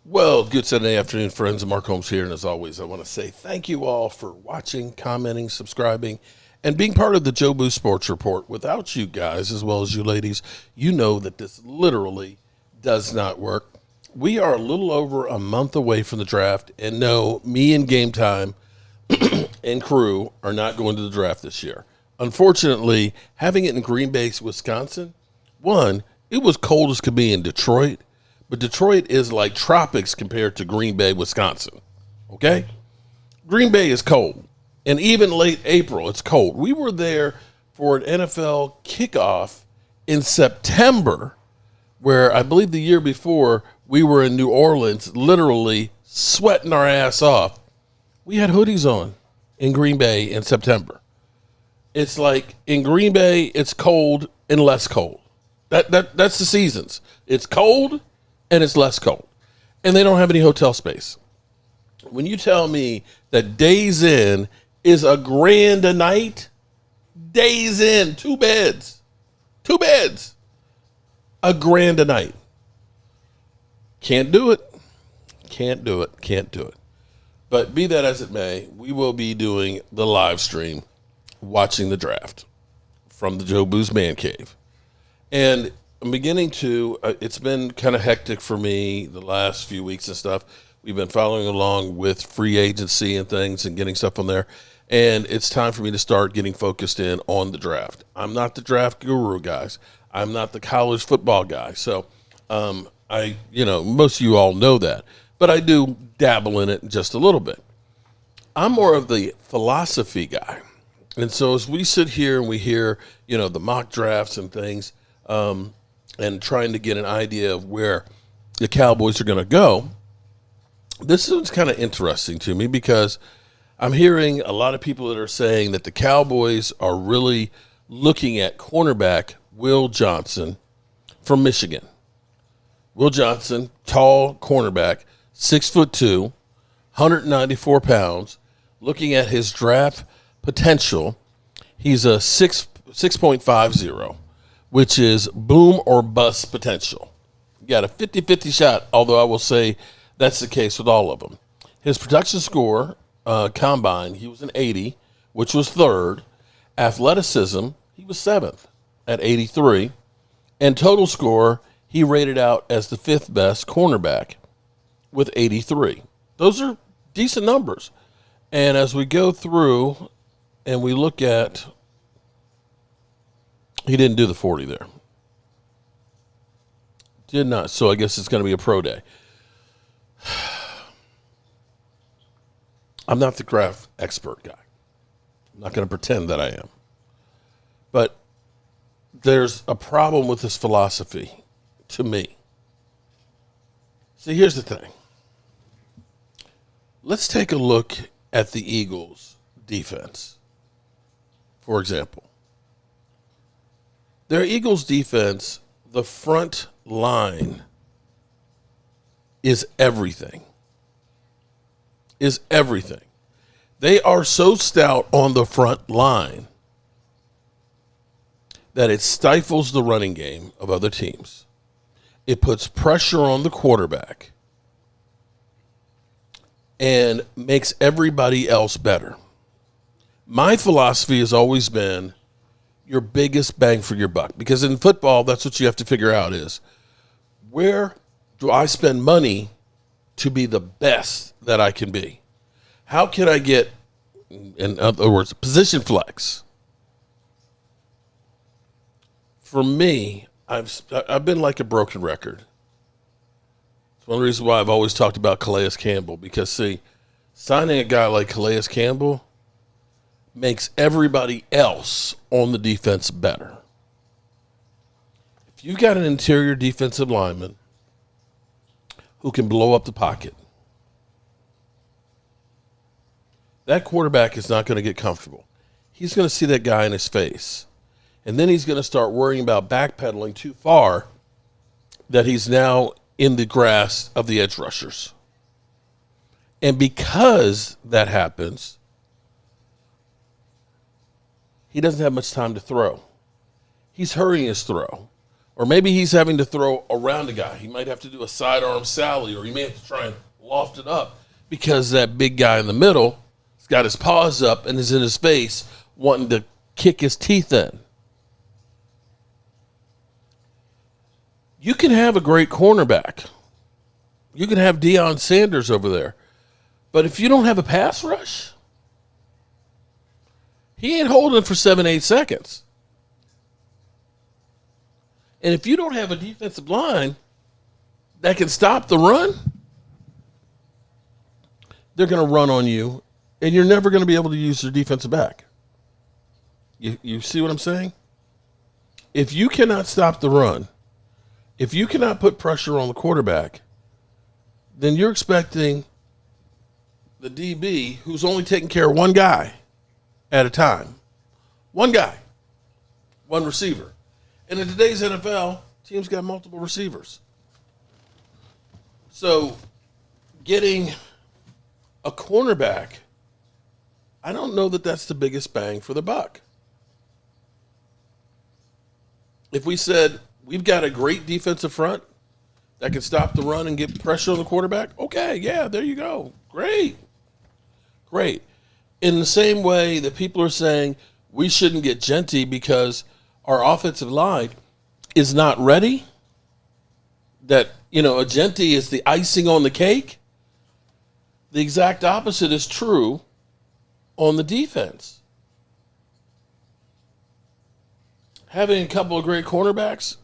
Well, good Saturday afternoon, friends. Mark Holmes here, and as always, I want to say thank you all for watching, commenting, subscribing, and being part of the Joe Boo Sports Report. Without you guys, as well as you ladies, you know that this literally does not work. We are a little over a month away from the draft, and no, me and Game Time and crew are not going to the draft this year. Unfortunately, having it in Green Bay, Wisconsin, one, it was cold as could be in Detroit. But Detroit is like tropics compared to Green Bay, Wisconsin. Okay? Green Bay is cold. And even late April, it's cold. We were there for an NFL kickoff in September, where I believe the year before we were in New Orleans, literally sweating our ass off. We had hoodies on in Green Bay in September. It's like in Green Bay, it's cold and less cold. That's the seasons. It's cold and it's less cold. And they don't have any hotel space. When you tell me that Days Inn is a grand a night, Days Inn, two beds, a grand a night. Can't do it. But be that as it may, we will be doing the live stream, watching the draft from the Joe Boo's Man Cave. And I'm beginning to, it's been kind of hectic for me the last few weeks and stuff. We've been following along with free agency and things and getting stuff on there. And it's time for me to start getting focused in on the draft. I'm not the draft guru, guys. I'm not the college football guy. So most of you all know that. But I do dabble in it just a little bit. I'm more of the philosophy guy. And so as we sit here and we hear, the mock drafts and things, and trying to get an idea of where the Cowboys are going to go, this is kind of interesting to me because I'm hearing a lot of people that are saying that the Cowboys are really looking at cornerback Will Johnson from Michigan. Will Johnson, tall cornerback, 6'2", 194 pounds. Looking at his draft potential, he's a 6.50. Which is boom or bust potential. You got a 50-50 shot, although I will say that's the case with all of them. His production score, combine, he was an 80, which was third. Athleticism, he was seventh at 83. And total score, he rated out as the fifth best cornerback with 83. Those are decent numbers. And as we go through and we look at, he didn't do the 40 there. Did not. So I guess it's going to be a pro day. I'm not the graph expert guy. I'm not going to pretend that I am. But there's a problem with this philosophy to me. See, here's the thing. Let's take a look at the Eagles' defense, for example. Their Eagles defense, the front line is everything. They are so stout on the front line that it stifles the running game of other teams. It puts pressure on the quarterback and makes everybody else better. My philosophy has always been your biggest bang for your buck. Because in football, that's what you have to figure out is, where do I spend money to be the best that I can be? How can I get, in other words, position flex? For me, I've been like a broken record. It's one of the reasons why I've always talked about Calais Campbell. Because, see, signing a guy like Calais Campbell makes everybody else on the defense better. If you've got an interior defensive lineman who can blow up the pocket, that quarterback is not going to get comfortable. He's going to see that guy in his face. And then he's going to start worrying about backpedaling too far that he's now in the grasp of the edge rushers. And because that happens, he doesn't have much time to throw. He's hurrying his throw, Or maybe he's having to throw around a guy. He might have to do a sidearm Sally, or he may have to try and loft it up because that big guy in the middle has got his paws up and is in his face wanting to kick his teeth in. You can have a great cornerback. You can have Deion Sanders over there. But if you don't have a pass rush, he ain't holding for 7-8 seconds. And if you don't have a defensive line that can stop the run, they're going to run on you, and you're never going to be able to use their defensive back. You see what I'm saying? If you cannot stop the run, if you cannot put pressure on the quarterback, then you're expecting the DB, who's only taking care of one guy at a time. One guy, one receiver. And in today's NFL, teams got multiple receivers. So getting a cornerback, I don't know that that's the biggest bang for the buck. If we said we've got a great defensive front that can stop the run and get pressure on the quarterback, okay, yeah, there you go. Great. Great. In the same way that people are saying we shouldn't get Genty because our offensive line is not ready, that, a Genty is the icing on the cake, the exact opposite is true on the defense. Having a couple of great cornerbacks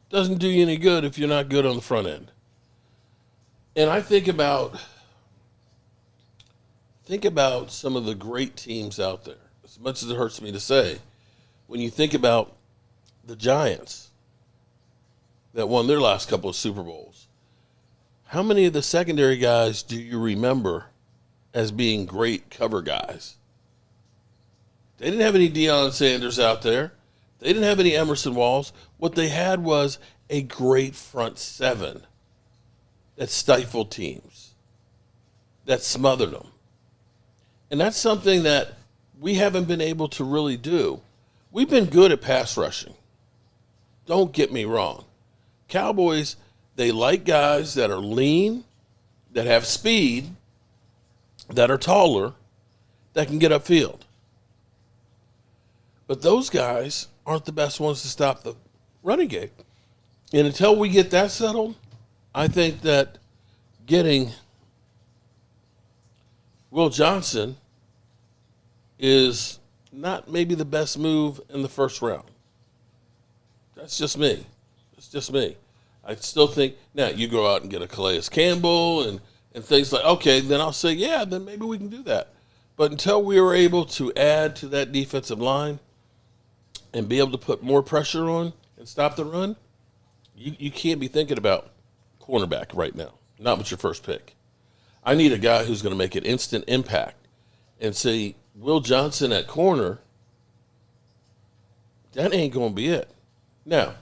doesn't do you any good if you're not good on the front end. And I think about some of the great teams out there, as much as it hurts me to say. When you think about the Giants that won their last couple of Super Bowls, how many of the secondary guys do you remember as being great cover guys? They didn't have any Deion Sanders out there. They didn't have any Emerson Walls. What they had was a great front seven that stifled teams, that smothered them. And that's something that we haven't been able to really do. We've been good at pass rushing. Don't get me wrong. Cowboys, they like guys that are lean, that have speed, that are taller, that can get upfield. But those guys aren't the best ones to stop the running game. And until we get that settled, I think that getting Will Johnson is not maybe the best move in the first round. That's just me. It's just me. I still think, now you go out and get a Calais Campbell and things like, okay, then I'll say, yeah, then maybe we can do that. But until we were able to add to that defensive line and be able to put more pressure on and stop the run, you can't be thinking about cornerback right now, not with your first pick. I need a guy who's going to make an instant impact. And say, Will Johnson at corner, that ain't going to be it. Now,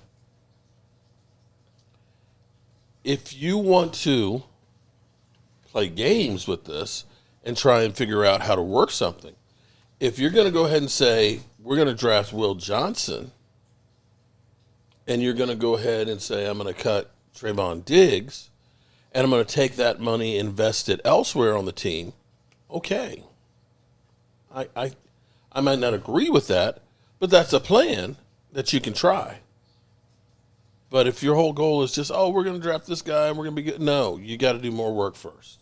if you want to play games with this and try and figure out how to work something, if you're going to go ahead and say, we're going to draft Will Johnson, and you're going to go ahead and say, I'm going to cut Trayvon Diggs, and I'm going to take that money, invest it elsewhere on the team, okay. I might not agree with that, but that's a plan that you can try. But if your whole goal is just, we're going to draft this guy and we're going to be good, no, you got to do more work first.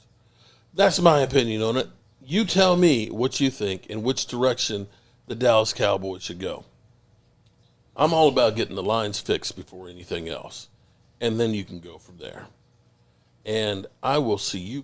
That's my opinion on it. You tell me what you think and which direction the Dallas Cowboys should go. I'm all about getting the lines fixed before anything else, and then you can go from there. And I will see you